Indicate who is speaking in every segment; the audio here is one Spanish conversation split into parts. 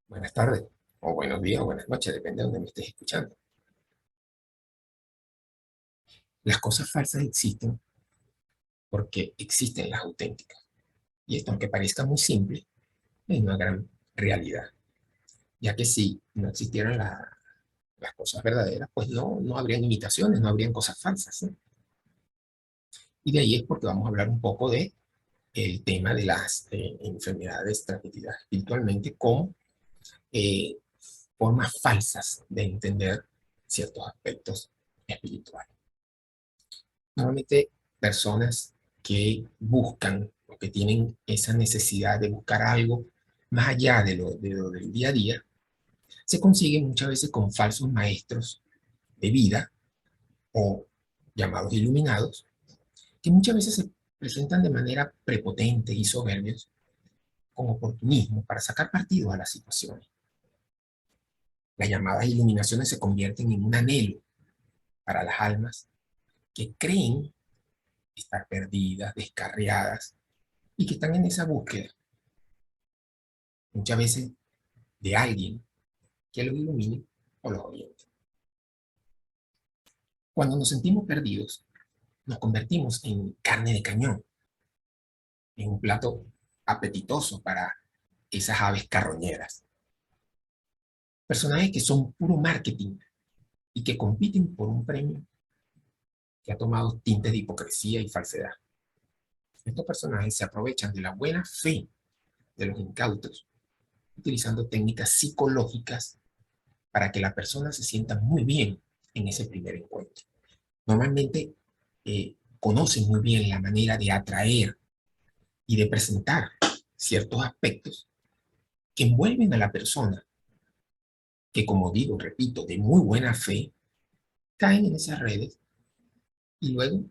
Speaker 1: Buenas tardes, o buenos días, o buenas noches, depende de donde me estés escuchando. Las cosas falsas existen porque existen las auténticas. Y esto, aunque parezca muy simple, es una gran realidad. Ya que si no existieran las cosas verdaderas, pues no habrían imitaciones, no habrían cosas falsas, ¿sí? Y de ahí es porque vamos a hablar un poco de el tema de las enfermedades transmitidas espiritualmente como eh, formas falsas de entender ciertos aspectos espirituales. Normalmente personas que buscan o que tienen esa necesidad de buscar algo más allá de lo del día a día, se consiguen muchas veces con falsos maestros de vida o llamados iluminados, que muchas veces se presentan de manera prepotente y soberbios con oportunismo para sacar partido a las situaciones. Las llamadas iluminaciones se convierten en un anhelo para las almas que creen estar perdidas, descarriadas y que están en esa búsqueda muchas veces de alguien que los ilumine o los oriente. Cuando nos sentimos perdidos, nos convertimos en carne de cañón, en un plato apetitoso para esas aves carroñeras. Personajes que son puro marketing y que compiten por un premio que ha tomado tintes de hipocresía y falsedad. Estos personajes se aprovechan de la buena fe de los incautos, utilizando técnicas psicológicas para que la persona se sienta muy bien en ese primer encuentro. Normalmente conocen muy bien la manera de atraer y de presentar ciertos aspectos que envuelven a la persona, que como digo, repito, de muy buena fe, caen en esas redes y luego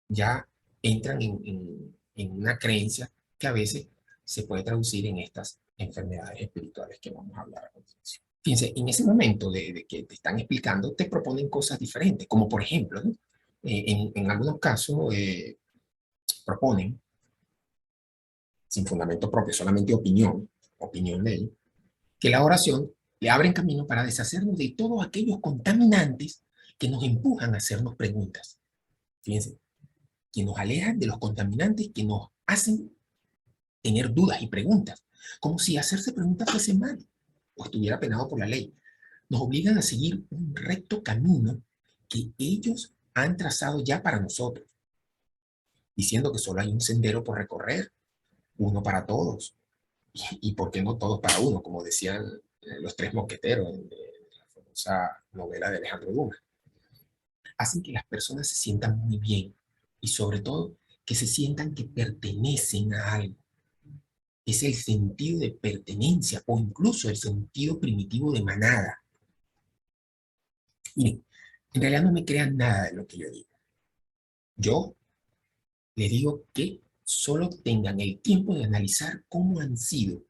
Speaker 1: ya entran en una creencia que a veces se puede traducir en estas enfermedades espirituales que vamos a hablar a continuación. Fíjense, en ese momento de que te están explicando, te proponen cosas diferentes, como por ejemplo, ¿no? En algunos casos proponen, sin fundamento propio, solamente opinión de ellos, que la oración le abre camino para deshacernos de todos aquellos contaminantes que nos empujan a hacernos preguntas. Fíjense, que nos alejan de los contaminantes que nos hacen tener dudas y preguntas, como si hacerse preguntas fuese mal o estuviera penado por la ley. Nos obligan a seguir un recto camino que ellos han trazado ya para nosotros, diciendo que solo hay un sendero por recorrer, uno para todos, y por qué no todos para uno, como decían los tres mosqueteros de la famosa novela de Alejandro Dumas. Hacen que las personas se sientan muy bien y sobre todo que se sientan que pertenecen a algo. Es el sentido de pertenencia o incluso el sentido primitivo de manada. Miren, en realidad no me crean nada de lo que yo digo. Yo les digo que solo tengan el tiempo de analizar cómo han sido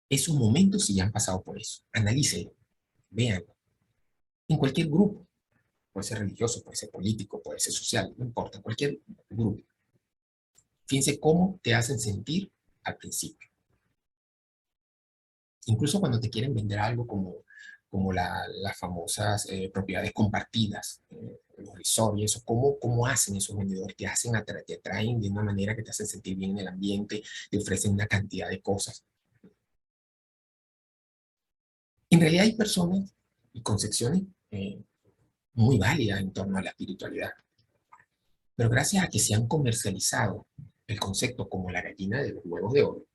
Speaker 1: esos momentos si ya han pasado por eso. Analícenlo, véanlo. En cualquier grupo, puede ser religioso, puede ser político, puede ser social, no importa, cualquier grupo. Fíjense cómo te hacen sentir al principio. Incluso cuando te quieren vender algo como las famosas propiedades compartidas, los resorts y eso, ¿cómo hacen esos vendedores? Te atraen de una manera que te hacen sentir bien en el ambiente, te ofrecen una cantidad de cosas. En realidad hay personas y concepciones muy válidas en torno a la espiritualidad, pero gracias a que se han comercializado el concepto como la gallina de los huevos de oro,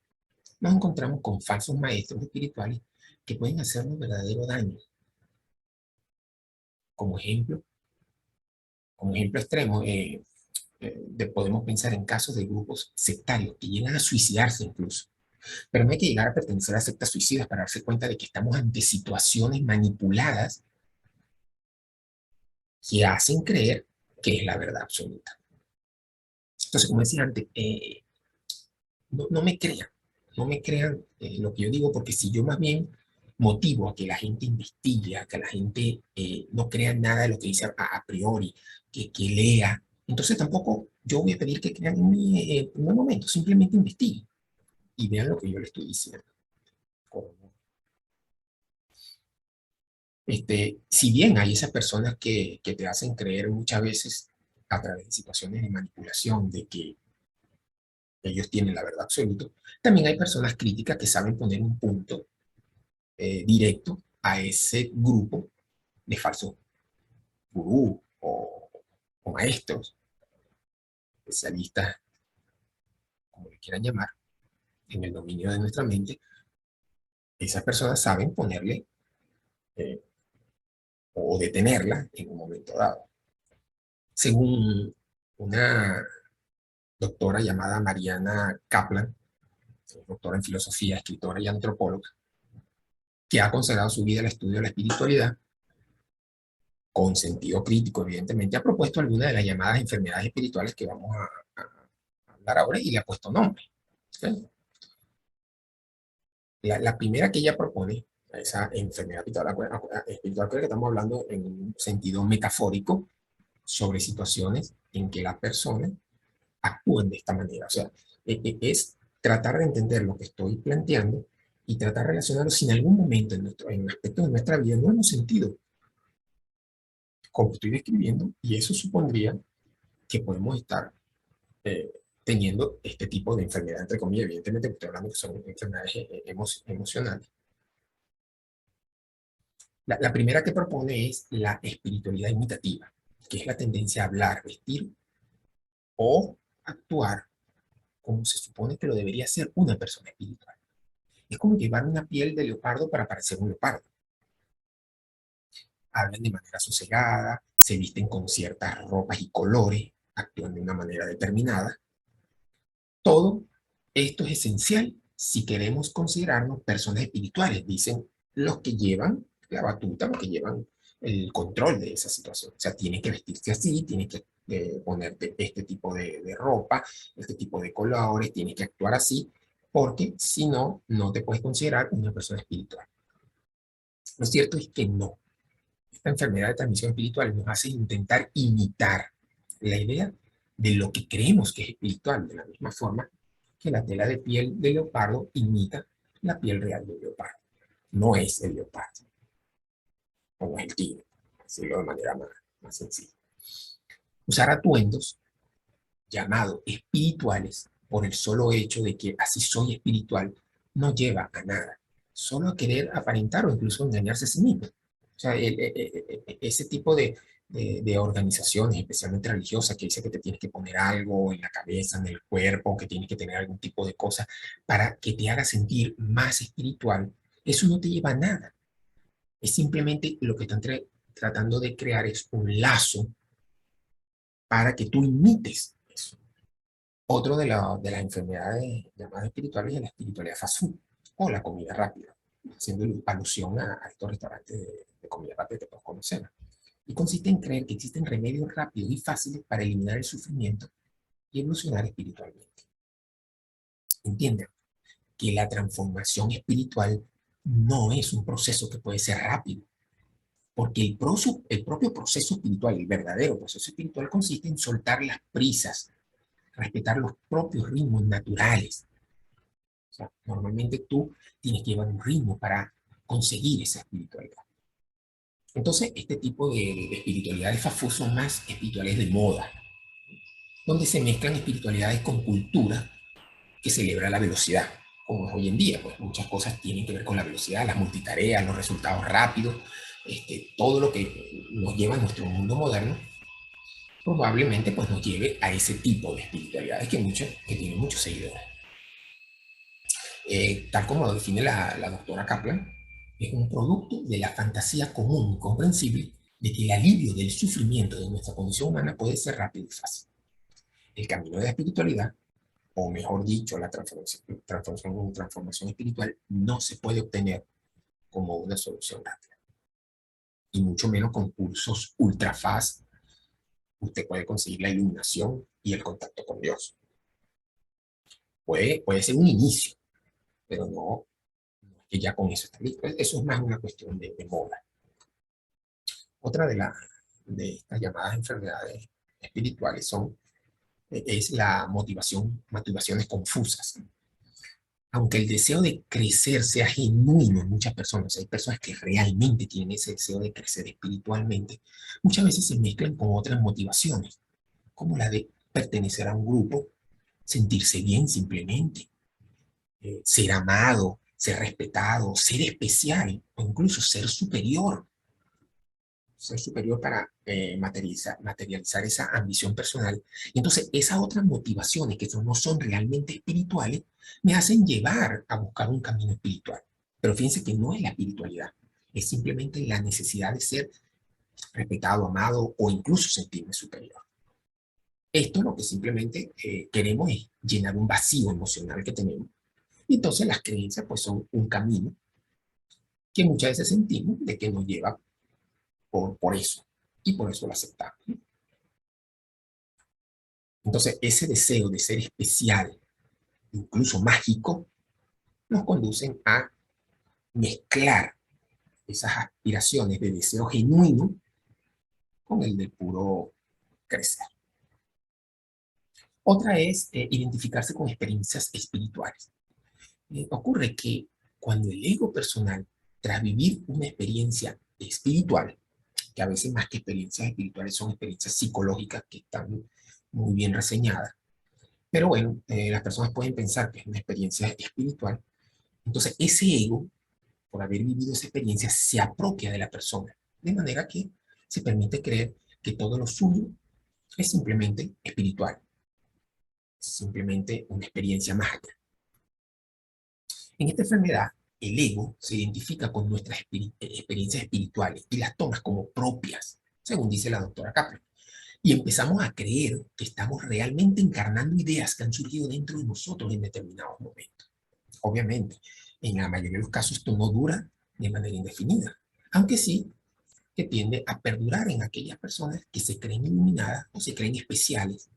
Speaker 1: nos encontramos con falsos maestros espirituales que pueden hacernos verdadero daño. Como ejemplo, como ejemplo extremo, podemos pensar en casos de grupos sectarios que llegan a suicidarse incluso. Pero no hay que llegar a pertenecer a sectas suicidas para darse cuenta de que estamos ante situaciones manipuladas que hacen creer que es la verdad absoluta. Entonces, como decía antes, no me crean, no me crean lo que yo digo, porque si yo más bien motivo a que la gente investigue, a que la gente no crea nada de lo que dice a priori, que lea, entonces tampoco yo voy a pedir que crean en mí en primer momento, simplemente investiguen y vean lo que yo les estoy diciendo. Si bien hay esas personas que te hacen creer muchas veces a través de situaciones de manipulación de que ellos tienen la verdad absoluta, también hay personas críticas que saben poner un punto directo a ese grupo de falsos gurús o maestros, especialistas, como le quieran llamar, en el dominio de nuestra mente. Esas personas saben ponerle eh, o detenerla en un momento dado. Según una doctora llamada Mariana Kaplan, doctora en filosofía, escritora y antropóloga, que ha consagrado su vida al estudio de la espiritualidad, con sentido crítico, evidentemente, ha propuesto algunas de las llamadas enfermedades espirituales que vamos a hablar ahora y le ha puesto nombre. ¿Sí? La primera que ella propone, esa enfermedad espiritual, creo que estamos hablando en un sentido metafórico sobre situaciones en que las personas actúan de esta manera. O sea, es tratar de entender lo que estoy planteando y tratar de relacionarlo si en algún momento en aspectos de nuestra vida no hemos sentido como estoy describiendo, y eso supondría que podemos estar eh, teniendo este tipo de enfermedad, entre comillas, evidentemente, estoy hablando que son enfermedades emocionales. La primera que propone es la espiritualidad imitativa, que es la tendencia a hablar, vestir o actuar como se supone que lo debería hacer una persona espiritual. Es como llevar una piel de leopardo para parecer un leopardo. Hablan de manera sosegada, se visten con ciertas ropas y colores, actúan de una manera determinada. Todo esto es esencial si queremos considerarnos personas espirituales, dicen los que llevan la batuta, los que llevan el control de esa situación. O sea, tienes que vestirse así, tienes que ponerte este tipo de ropa, este tipo de colores, tienes que actuar así, porque si no, no te puedes considerar una persona espiritual. Lo cierto es que no. Esta enfermedad de transmisión espiritual nos hace intentar imitar la idea de lo que creemos que es espiritual, de la misma forma que la tela de piel de leopardo imita la piel real del leopardo. No es el leopardo, como es el tigre, decirlo de manera más sencilla. Usar atuendos llamados espirituales por el solo hecho de que así soy espiritual no lleva a nada, solo a querer aparentar o incluso engañarse a sí mismo. O sea, ese tipo de organizaciones, especialmente religiosas, que dice que te tienes que poner algo en la cabeza, en el cuerpo, que tienes que tener algún tipo de cosa para que te haga sentir más espiritual, eso no te lleva a nada. Es simplemente lo que están tratando de crear es un lazo para que tú imites eso. Otro de las enfermedades llamadas espirituales es la espiritualidad fast food o la comida rápida, haciendo alusión a estos restaurantes de comida rápida que todos conocemos. Y consiste en creer que existen remedios rápidos y fáciles para eliminar el sufrimiento y evolucionar espiritualmente. Entienden que la transformación espiritual no es un proceso que puede ser rápido, porque el propio proceso espiritual, el verdadero proceso espiritual, consiste en soltar las prisas, respetar los propios ritmos naturales. O sea, normalmente tú tienes que llevar un ritmo para conseguir esa espiritualidad. Entonces, este tipo de espiritualidades fafú son más espirituales de moda, donde se mezclan espiritualidades con cultura que celebra la velocidad, como es hoy en día, pues muchas cosas tienen que ver con la velocidad, las multitareas, los resultados rápidos, todo lo que nos lleva a nuestro mundo moderno, probablemente pues nos lleve a ese tipo de espiritualidades que tienen muchos seguidores. Tal como lo define la doctora Kaplan, es un producto de la fantasía común y comprensible de que el alivio del sufrimiento de nuestra condición humana puede ser rápido y fácil. El camino de la espiritualidad, o mejor dicho, la transformación espiritual, no se puede obtener como una solución rápida. Y mucho menos con cursos ultra fast, usted puede conseguir la iluminación y el contacto con Dios. Puede ser un inicio, pero no que ya con eso está listo. Eso es más una cuestión de moda. Otra de estas llamadas enfermedades espirituales es la motivaciones confusas. Aunque el deseo de crecer sea genuino en muchas personas, hay personas que realmente tienen ese deseo de crecer espiritualmente, muchas veces se mezclan con otras motivaciones, como la de pertenecer a un grupo, sentirse bien simplemente, ser amado, ser respetado, ser especial o incluso ser superior para materializar esa ambición personal. Y entonces esas otras motivaciones que no son realmente espirituales me hacen llevar a buscar un camino espiritual. Pero fíjense que no es la espiritualidad, es simplemente la necesidad de ser respetado, amado o incluso sentirme superior. Esto lo que simplemente queremos es llenar un vacío emocional que tenemos. Y entonces las creencias pues son un camino que muchas veces sentimos de que nos lleva por eso. Y por eso lo aceptamos. Entonces ese deseo de ser especial, incluso mágico, nos conducen a mezclar esas aspiraciones de deseo genuino con el de puro crecer. Otra es identificarse con experiencias espirituales. Ocurre que cuando el ego personal, tras vivir una experiencia espiritual, que a veces más que experiencias espirituales son experiencias psicológicas que están muy bien reseñadas, pero bueno, las personas pueden pensar que es una experiencia espiritual, entonces ese ego, por haber vivido esa experiencia, se apropia de la persona, de manera que se permite creer que todo lo suyo es simplemente espiritual, simplemente una experiencia mágica. En esta enfermedad, el ego se identifica con nuestras experiencias espirituales y las toma como propias, según dice la doctora Kaplan. Y empezamos a creer que estamos realmente encarnando ideas que han surgido dentro de nosotros en determinados momentos. Obviamente, en la mayoría de los casos esto no dura de manera indefinida, aunque sí que tiende a perdurar en aquellas personas que se creen iluminadas o se creen especiales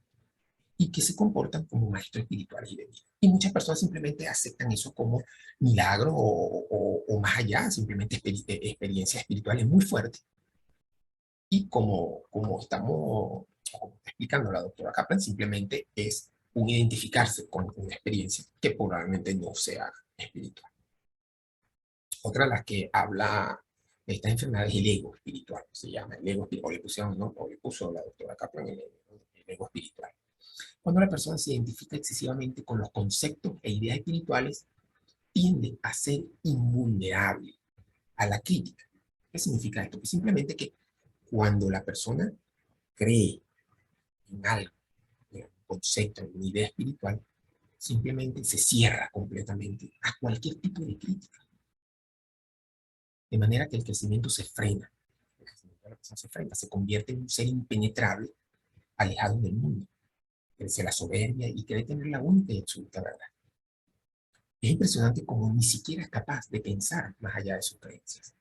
Speaker 1: y que se comportan como maestros espirituales y de vida. Y muchas personas simplemente aceptan eso como milagro o más allá, simplemente experiencias espirituales muy fuertes. Y como estamos como está explicando la doctora Kaplan, simplemente es un identificarse con una experiencia que probablemente no sea espiritual. Otra de las que habla de esta enfermedad es el ego espiritual, se llama el ego espiritual, o le pusieron, ¿no? O le puso la doctora Kaplan el ego espiritual. Cuando la persona se identifica excesivamente con los conceptos e ideas espirituales, tiende a ser invulnerable a la crítica. ¿Qué significa esto? Que simplemente que cuando la persona cree en algo, en un concepto, en una idea espiritual, simplemente se cierra completamente a cualquier tipo de crítica. De manera que el crecimiento se frena. El crecimiento de la persona se frena, se convierte en un ser impenetrable, alejado del mundo. Crece la soberbia y cree tener la única y absoluta verdad. Es impresionante cómo ni siquiera es capaz de pensar más allá de sus creencias.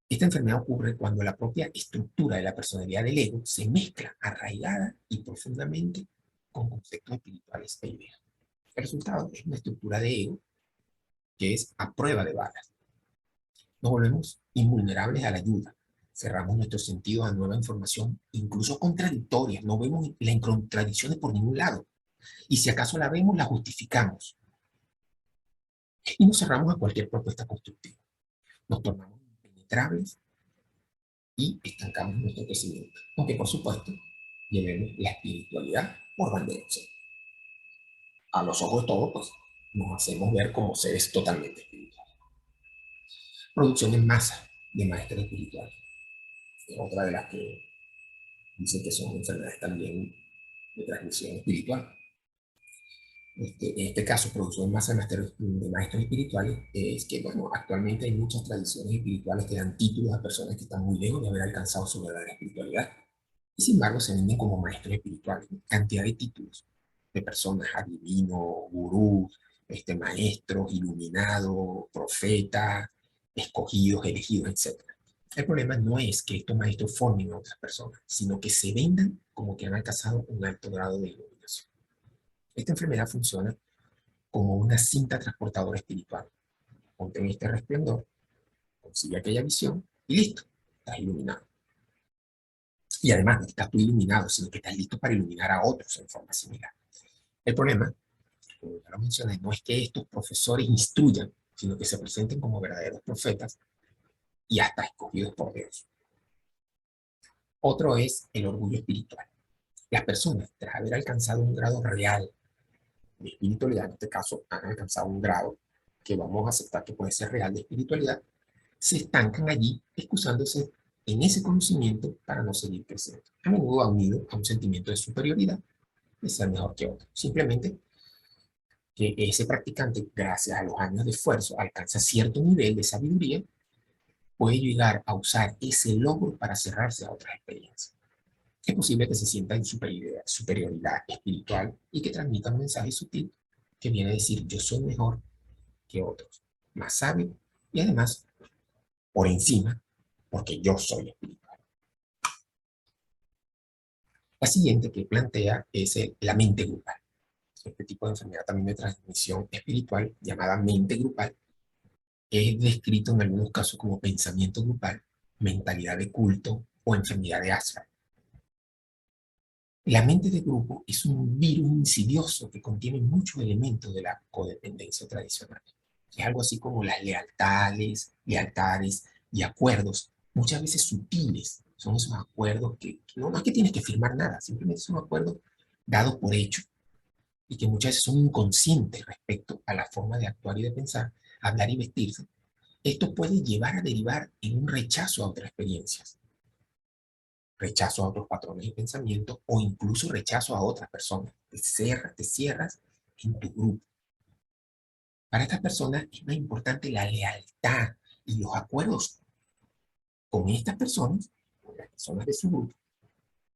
Speaker 1: Esta enfermedad ocurre cuando la propia estructura de la personalidad del ego se mezcla arraigada y profundamente con conceptos espirituales e ideas. El resultado es una estructura de ego que es a prueba de balas. Nos volvemos invulnerables a la ayuda. Cerramos nuestros sentidos a nueva información, incluso contradictorias. No vemos las contradicciones por ningún lado. Y si acaso la vemos, la justificamos. Y nos cerramos a cualquier propuesta constructiva. Nos tornamos impenetrables y estancamos nuestro crecimiento. Aunque, por supuesto, llevemos la espiritualidad por bandera. O sea, a los ojos de todos, pues, nos hacemos ver como seres totalmente espirituales. Producción en masa de maestros espirituales. Es otra de las que dicen que son enfermedades también de transmisión espiritual. En este caso, producción en masa de maestros espirituales, es que, bueno, actualmente hay muchas tradiciones espirituales que dan títulos a personas que están muy lejos de haber alcanzado su verdadera espiritualidad. Y sin embargo, se venden como maestros espirituales. Cantidad de títulos de personas, adivinos, gurús, maestros, iluminados, profetas, escogidos, elegidos, etc. El problema no es que estos maestros formen a otras personas, sino que se vendan como que han alcanzado un alto grado de iluminación. Esta enfermedad funciona como una cinta transportadora espiritual. Ponte en este resplandor, consigue aquella visión y listo, estás iluminado. Y además no estás tú iluminado, sino que estás listo para iluminar a otros en forma similar. El problema, como ya lo mencioné, no es que estos profesores instruyan, sino que se presenten como verdaderos profetas y hasta escogidos por Dios. Otro es el orgullo espiritual. Las personas, tras haber alcanzado un grado real de espiritualidad, en este caso han alcanzado un grado que vamos a aceptar que puede ser real de espiritualidad, se estancan allí excusándose en ese conocimiento para no seguir creciendo. A menudo ha unido a un sentimiento de superioridad, de ser mejor que otro. Simplemente que ese practicante, gracias a los años de esfuerzo, alcanza cierto nivel de sabiduría, puede llegar a usar ese logro para cerrarse a otras experiencias. Es posible que se sienta en superioridad espiritual y que transmita un mensaje sutil que viene a decir yo soy mejor que otros, más sabio y además por encima porque yo soy espiritual. La siguiente que plantea es la mente grupal. Este tipo de enfermedad también de transmisión espiritual llamada mente grupal es descrito en algunos casos como pensamiento grupal, mentalidad de culto o enfermedad de Asperger. La mente de grupo es un virus insidioso que contiene muchos elementos de la codependencia tradicional. Es algo así como las lealtades y acuerdos, muchas veces sutiles. Son esos acuerdos que no es que tienes que firmar nada, simplemente son acuerdos dados por hecho y que muchas veces son inconscientes respecto a la forma de actuar y de pensar, hablar y vestirse. Esto puede llevar a derivar en un rechazo a otras experiencias, rechazo a otros patrones de pensamiento o incluso rechazo a otras personas. Te cierras en tu grupo. Para estas personas es más importante la lealtad y los acuerdos con estas personas, con las personas de su grupo,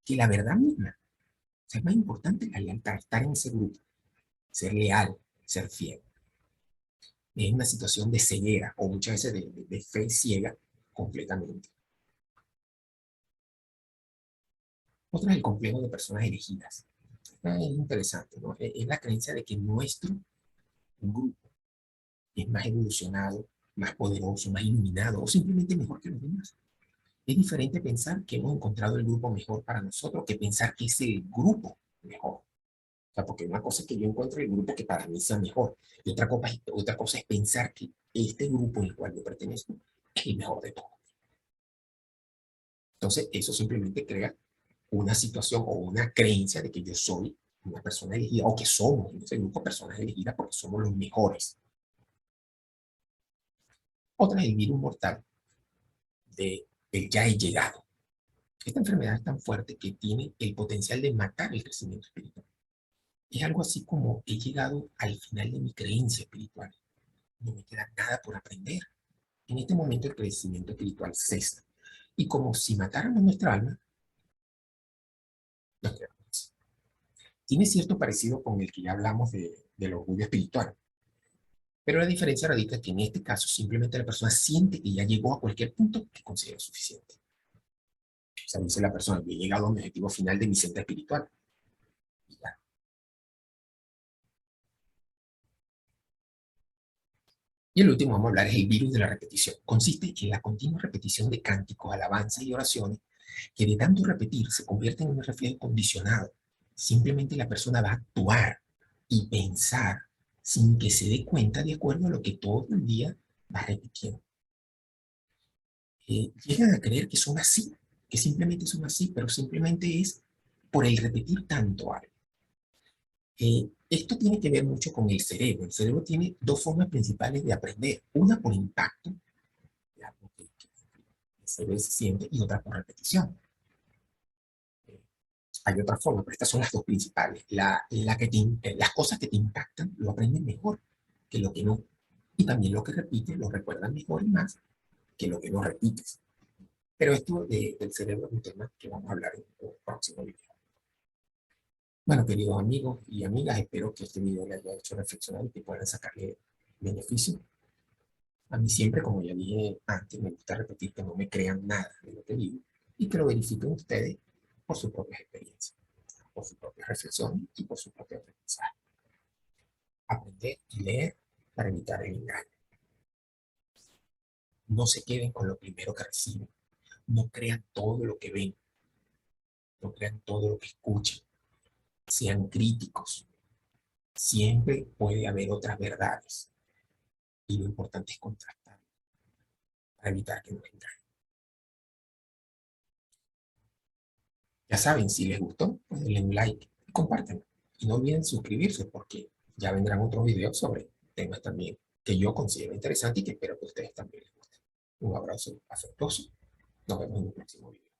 Speaker 1: que la verdad misma. O sea, es más importante la lealtad, estar en ese grupo, ser leal, ser fiel. Es una situación de ceguera o muchas veces de fe ciega completamente. Otra es el complejo de personas elegidas. Es interesante, ¿no? Es la creencia de que nuestro grupo es más evolucionado, más poderoso, más iluminado o simplemente mejor que los demás. Es diferente pensar que hemos encontrado el grupo mejor para nosotros que pensar que es el grupo mejor. O sea, porque una cosa es que yo encuentre el grupo que para mí sea mejor y otra cosa es pensar que este grupo al cual yo pertenezco es el mejor de todos. Entonces, eso simplemente crea una situación o una creencia de que yo soy una persona elegida o que somos en ese grupo personas elegidas porque somos los mejores. Otra es el virus mortal del ya he llegado. Esta enfermedad es tan fuerte que tiene el potencial de matar el crecimiento espiritual. Es algo así como he llegado al final de mi creencia espiritual. No me queda nada por aprender. En este momento el crecimiento espiritual cesa. Y como si matáramos nuestra alma, nos quedamos. Tiene cierto parecido con el que ya hablamos del orgullo espiritual. Pero la diferencia radica en que en este caso simplemente la persona siente que ya llegó a cualquier punto que considera suficiente. O sea, dice la persona, yo he llegado a mi objetivo final de mi senda espiritual. Y ya. Y el último vamos a hablar es el virus de la repetición. Consiste en la continua repetición de cánticos, alabanzas y oraciones que de tanto repetir se convierten en un reflejo condicionado. Simplemente la persona va a actuar y pensar sin que se dé cuenta de acuerdo a lo que todo el día va repitiendo. Llegan a creer que son así, que simplemente son así, pero simplemente es por el repetir tanto algo. Esto tiene que ver mucho con el cerebro. El cerebro tiene dos formas principales de aprender. Una por impacto, ya, porque se ve, se siente, y otra por repetición. Eh, Hay otra forma, pero estas son las dos principales. Las cosas que te impactan lo aprenden mejor que lo que no. Y también lo que repites lo recuerdan mejor y más que lo que no repites. Pero esto del cerebro es un tema que vamos a hablar en el próximo video. Bueno, queridos amigos y amigas, espero que este video les haya hecho reflexionar y que puedan sacarle beneficio. A mí siempre, como ya dije antes, me gusta repetir que no me crean nada de lo que digo y que lo verifiquen ustedes por sus propias experiencias, por sus propias reflexiones y por su propio aprendizaje. Aprender y leer para evitar el engaño. No se queden con lo primero que reciben. No crean todo lo que ven. No crean todo lo que escuchan. Sean críticos. Siempre puede haber otras verdades y lo importante es contrastar para evitar que nos engañen. Ya saben, si les gustó, pues denle un like y compártanlo. Y no olviden suscribirse porque ya vendrán otros videos sobre temas también que yo considero interesantes y que espero que a ustedes también les gusten. Un abrazo afectuoso. Nos vemos en el próximo video.